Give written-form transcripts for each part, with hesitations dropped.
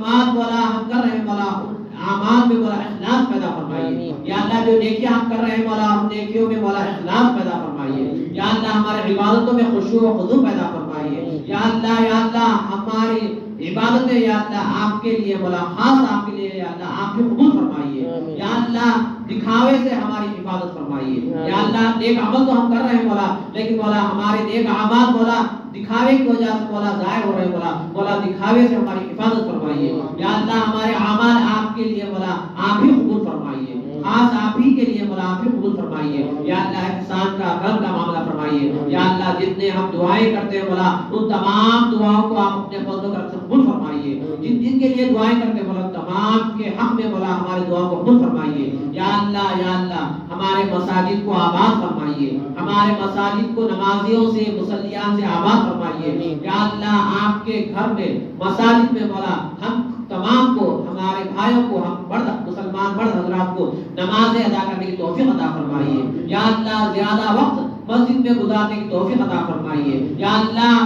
اعمال مولا ہم کر رہے ہیں مولا اعمال میں مولا اخلاص پیدا فرمائیے یا اللہ جو نیکیاں ہم کر رہے ہیں مولا ہم نیکیوں میں مولا اخلاص پیدا فرمائیے یا اللہ ہمارے عبادتوں میں خشوع و خضوع پیدا فرمائیے یا اللہ ہماری عبادتیں یا اللہ آپ کے لیے مولا خاص آپ کے لیے یا اللہ آپ کے قبول فرمائیے یا اللہ دکھاوے سے ہماری حفاظت فرمائیے یا اللہ نیک عمل تو ہم کر رہے ہیں مولا لیکن مولا ہمارے نیک اعمال مولا دکھاوے کی وجہ سے مولا ضائع ہو رہے ہیں مولا دکھاوے سے ہماری حفاظت فرمائیے یا اللہ ہمارے اعمال آپ کے لیے مولا آپ ہی قبول فرمائیے خاص آپ ہی کے لیے مولا آپ ہی قبول فرمائیے یا اللہ احسان کا کرم کا معاملہ فرمائیے یا اللہ جتنے ہم دعائیں کرتے ہیں مولا ان تمام دعاؤں کو آپ اپنے فضل و کرم سے قبول فرمائیے جن کے لیے دعائیں کرتے ہیں مولا تمام کے حق میں مولا ہماری دعاؤں کو قبول فرمائیے یا اللہ ہمارے مساجد کو آباد فرمائیے ہمارے مساجد کو نمازیوں سے مصلیان سے آباد فرمائیے یا اللہ آپ کے گھر میں مساجد میں مولا ہم تمام کو ہمارے بھائیوں کو ہم مسلمان مرد حضرات کو نمازیں ادا کرنے کی توفیق عطا فرمائیے یا اللہ زیادہ وقت مسجد میں گزارنے کی توفیق عطا فرمائیے یا اللہ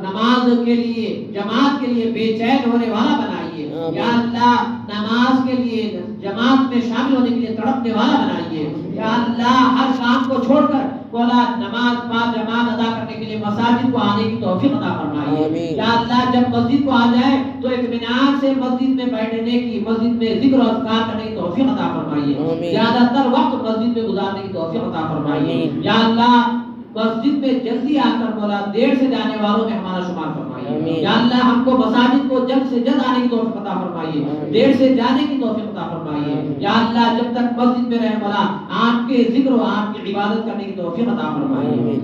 نماز کے لیے جماعت کے لیے بے چین ہونے والا بنائیے یا اللہ نماز کے لیے جماعت میں شامل ہونے کے لیے تڑپنے والا بنائیے یا اللہ ہر کام کو چھوڑ کر مولا نماز با جماعت ادا کرنے کے لیے مساجد کو آنے کی توفیق عطا فرمائیے یا اللہ جب مسجد کو آ جائے تو اطمینان سے مسجد میں بیٹھنے کی مسجد میں ذکر و اذکار کرنے کی توفیق عطا فرمائیے زیادہ تر وقت مسجد میں گزارنے کی توفیق عطا فرمائیے یا اللہ مسجد میں جلدی آ کر مولا دیر سے جانے والوں میں ہمارا شمار فرمائیے یا اللہ ہم کو مساجد کو جلد سے جلد آنے کی توفیق عطا فرمائیے دیر سے جانے کی توفیق عطا فرمائیے یا اللہ جب تک مسجد میں رہے مولا آپ کے ذکر و آپ کی عبادت کرنے کی توفیق عطا فرمائیے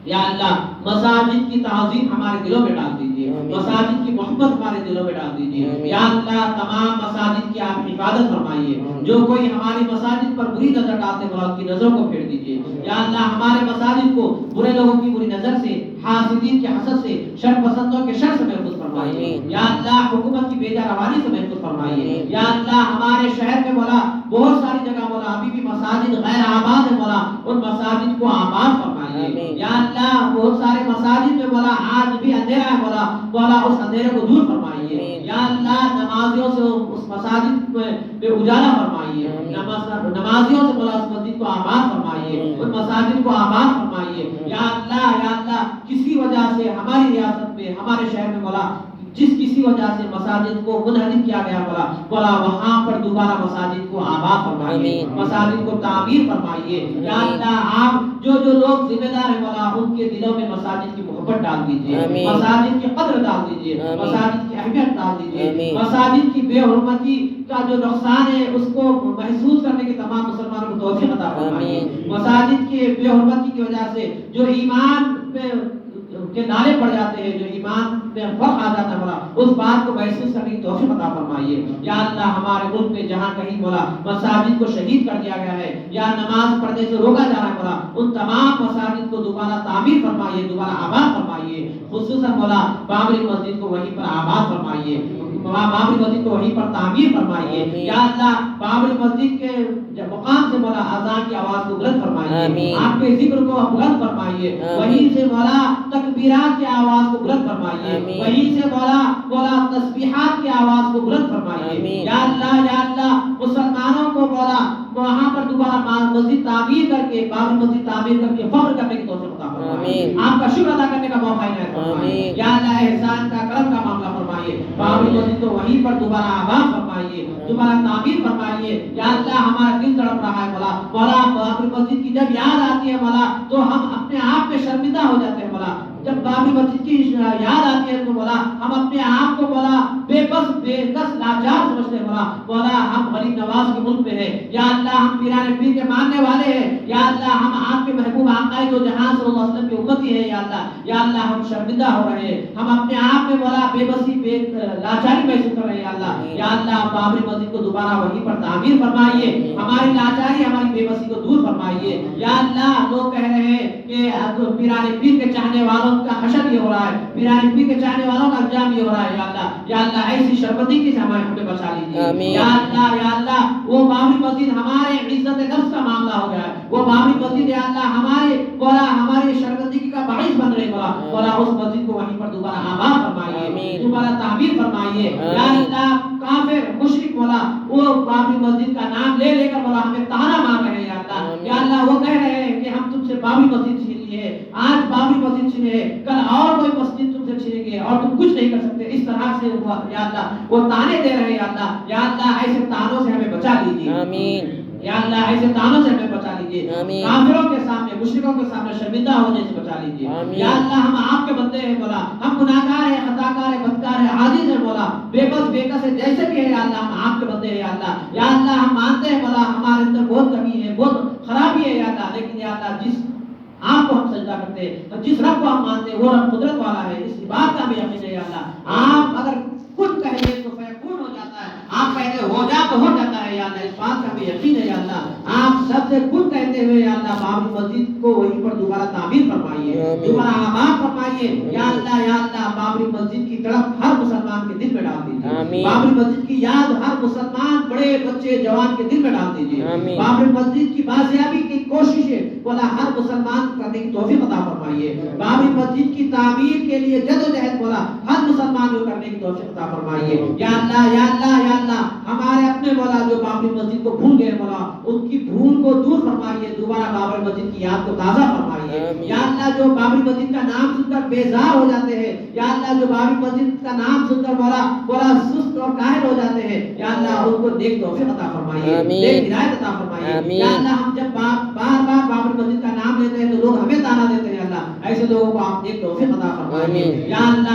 یا اللہ مساجد کی تعظیم ہمارے دلوں میں ڈال دیجیے مساجد کی محبت ہمارے دلوں میں ڈال دیجیے یا اللہ تمام مساجد کی آپ حفاظت فرمائیے جو کوئی ہماری مساجد پر بری نظر ڈالتے ہیں اس کی نظروں کو پھیر دیجیے یا اللہ ہمارے مساجد کو برے لوگوں کی بری نظر سے حاسدین کے حسد سے شر پسندوں کے شر سے محفوظ فرمائیے یا اللہ حکومت کی بے روانی سے محفوظ فرمائیے یا اللہ ہمارے شہر میں مولا بہت ساری جگہ مولا ابھی بھی مساجد غیر آباد ہے مولا ان مساجد کو آباد فرمائیے یا اللہ بہت سارے مساجد میں مولا آج بھی اندھیرا ہے مولا اس اندھیرے کو دور فرمائیے یا اللہ نمازیوں سے اس مساجد میں اجالا فرمائیے نمازیوں سے مولا اس مسجد کو آباد فرمائیے ان مساجد کو آباد فرمائیے یا اللہ کسی وجہ سے ہماری ریاست میں ہمارے شہر میں مولا جس کسی وجہ سے مساجد کو منہدم کیا گیا مولا وہاں پر دوبارہ مساجد کو آباد فرمائیے مساجد کو تعمیر فرمائیے یا اللہ آپ جو لوگ ذمہ دار ہیں مولا ان کے دلوں میں مساجد کی محبت ڈال دیجیے مساجد کی قدر ڈال دیجیے مساجد کی اہمیت ڈال دیجیے مساجد کی بے حرمتی کا جو نقصان ہے اس کو محسوس کرنے کے تمام مسلمانوں کو توفیق عطا فرمائیے مساجد کی بے حرمتی کی وجہ سے جو ایمان کے نعرے پڑ جاتے ہیں جو ایمان میں فرق آ جاتا ہے مولا اس بات کو محسوس کرنے کی توفیق عطا فرمائیے یا اللہ ہمارے ملک میں جہاں کہیں مولا مساجد کو شہید کر دیا گیا ہے یا نماز پڑھنے سے روکا جا رہا ہے مولا ان تمام مساجد کو دوبارہ تعمیر فرمائیے دوبارہ آباد فرمائیے خصوصاً مولا بابری مسجد کو وہیں پر آباد فرمائیے بابری مسجد کو وہیں پر تعمیر فرمائیے یا اللہ بابری مسجد کے مقام سے مولا اذان کی آواز کو بلند فرمائیے آپ کے ذکر کو بلند فرمائیے وہیں سے مولا تکبیرات کی آواز کو بلند فرمائیے وہیں سے مولا تسبیحات کی آواز کو بلند فرمائیے یا اللہ مسلمانوں کو مولا وہاں پر دوبارہ مسجد تعمیر کر کے بابری مسجد تعمیر کر کے فخر کرنے کی توفیق عطا فرمائیے آپ کا شکر ادا کرنے کا موقع عنایت فرمائیے یا اللہ احسان کا کرم کا معاملہ فرمائیے بابری مسجد کو وہیں پر دوبارہ آباد فرمائیے دوبارہ تعمیر فرمائیے یا اللہ ہمارا دل تڑپ رہا ہے مولا بابری مسجد کی جب یاد آتی ہے مولا تو ہم اپنے آپ پہ شرمندہ ہو جاتے ہیں مولا جب بابری مسجد کی یاد آتی ہے تو مولا ہم اپنے آپ کو مولا بے بس بے کس لاچار سمجھتے ہیں مولا ہم غریب نواز کے ملک میں ہیں یا اللہ ہم پیران پیر کے ماننے والے ہیں یا اللہ ہم آپ کے محبوب آقا دو جہاں صلی اللہ علیہ وسلم کی امتی ہے یا اللہ ہم شرمندہ ہو رہے ہیں ہم اپنے آپ میں مولا بے بسی بے لاچاری محسوس کر رہے ہیں یا اللہ بابری مسجد کو دوبارہ وہیں پر تعمیر فرمائیے ہماری لاچاری ہماری بے بسی کو دور فرمائیے یا اللہ لوگ کہہ رہے ہیں کہ پیران پیر کے چاہنے والوں کا حشر یہ ہو رہا ہے پیران پیر کے چاہنے والوں کا انجام یہ ہو رہا ہے یا اللہ ایسی شرمندگی سے ہمیں بچا لیجیے یا اللہ وہ بابری مسجد ہمارے عزت نفس کا معاملہ ہو گیا ہے وہ بابری مسجد یا اللہ ہمارے شرمندگی کا باعث بن رہے مولا اس مسجد کو وہیں پر دوبارہ آباد فرمائیے دوبارہ تعمیر فرمائیے یا اللہ کافر مشرک مولا وہ بابری مسجد کا نام لے لے کر مولا ہمیں طعنہ مار رہے ہیں یا اللہ وہ کہہ رہے ہیں کہ ہم تم سے بابری مسجد چھین لیے، آج بابری مسجد چھینے، کل اور کوئی مسجد تم سے چھینیں گے اور تم کچھ نہیں کر سکتے، اس طرح سے یا اللہ وہ طعنے دے رہے ہیں یا اللہ ایسے طعنوں سے ہمیں بچا لیجیے آمین یا اللہ ایسے طعنوں سے ہمیں بچا لیجیے، کافروں کے سامنے مشرکوں کے سامنے شرمندہ ہونے سے بچا لیجیے یا اللہ ہم آپ کے بندے ہیں مولا، ہم گناہگار ہیں، خطاکار ہیں، بدکار ہیں، عاجز ہیں مولا، بے بس بے کس ہیں، جیسے بھی ہے یا اللہ ہم آپ کے بندے ہیں یا اللہ ہم مانتے ہیں مولا ہمارے اندر بہت کمی ہے، بہت خرابی ہے یا اللہ، لیکن یا اللہ جس آپ کو ہم سجدہ کرتے ہیں، جس رب کو ہم مانتے ہیں وہ رب قدرت والا ہے، اس بات کا ہمیں یقین ہے یا اللہ، آپ اگر کن کہیں تو فیکون ہو جاتا ہے، آپ کہتے ہو جا تو ہو جاتا ہے یا اللہ، اس بات کا ہمیں یقین ہے یا اللہ، آپ سب سے کن کہتے ہوئے یا اللہ بابری مسجد کو وہیں پر دوبارہ تعمیر فرمائیے، دوبارہ آباد فرمائیے یا اللہ بابری مسجد کی طرف ہر مسلمان کے دل میں ڈال دیجیے، بابری مسجد کی یاد ہر مسلمان بڑے بچے جوان کے دل میں ڈال دیجیے، بابری مسجد کی بازیابی کی کوششیں مولا ہر مسلمان کرنے کی توفیق عطا فرمائیے، بابری مسجد کی تعمیر کے لیے جدوجہد مولا ہر مسلمان کو کرنے کی توفیق عطا فرمائیے یا اللہ ہمارے اپنے مولا جو بابری مسجد کو بھول گئے مولا ان کی بھول کو دور فرمائیے، دوبارہ بابری مسجد کی یاد کو تازہ فرمائیے یا اللہ، جو بابری مسجد کا نام سن کر بیزار ہو جاتے ہیں یا اللہ، جو بابری مسجد کا نام سن کر مولا سست اور کاہل ہو جاتے ہیں یا اللہ ان کو نیک توفیق عطا فرمائیے، نیک ہدایت عطا فرمائیے یا اللہ، ہم جب بار بار بابری مسجد کا نام لیتے ہیں تو لوگ ہمیں طعنہ دیتے ہیں اللہ، ایسے لوگوں کو آپ نیک توفیق عطا فرمائیے یا اللہ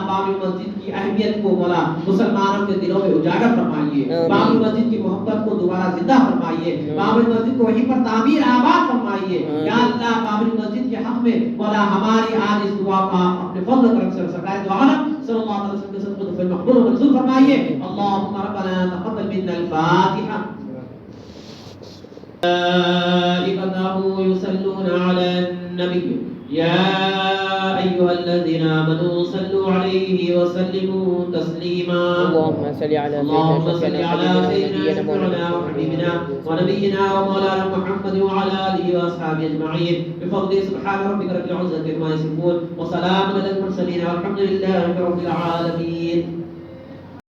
بابری مسجد کی اہمیت کو مولا مسلمانوں کے دلوں میں اجاگر فرمائیے، بابری مسجد کی محبت کو دوبارہ زندہ فرمائیے، بابری مسجد کو وہیں پر تعمیر آباد فرمائیے یا اللہ، بابری مسجد کے حق میں مولا ہماری آج اس دعا کو اپنے فضل و کرم سے سرکار دو عالم صلی اللہ علیہ وسلم کے صدقے سے مقبول و منظور فرمائیے، اللهم ربنا تقبل منا الفاتحة ملائكته يصلون على النبي يا أيها الذين آمنوا صلوا عليه وسلموا تسليما اللهم صل على سيدنا وحبيبنا ونبينا ومولانا محمد وعلى آله وأصحابه أجمعين بفضل سبحان ربك رب العزة عما يصفون وسلام على المرسلين والحمد لله رب العالمين.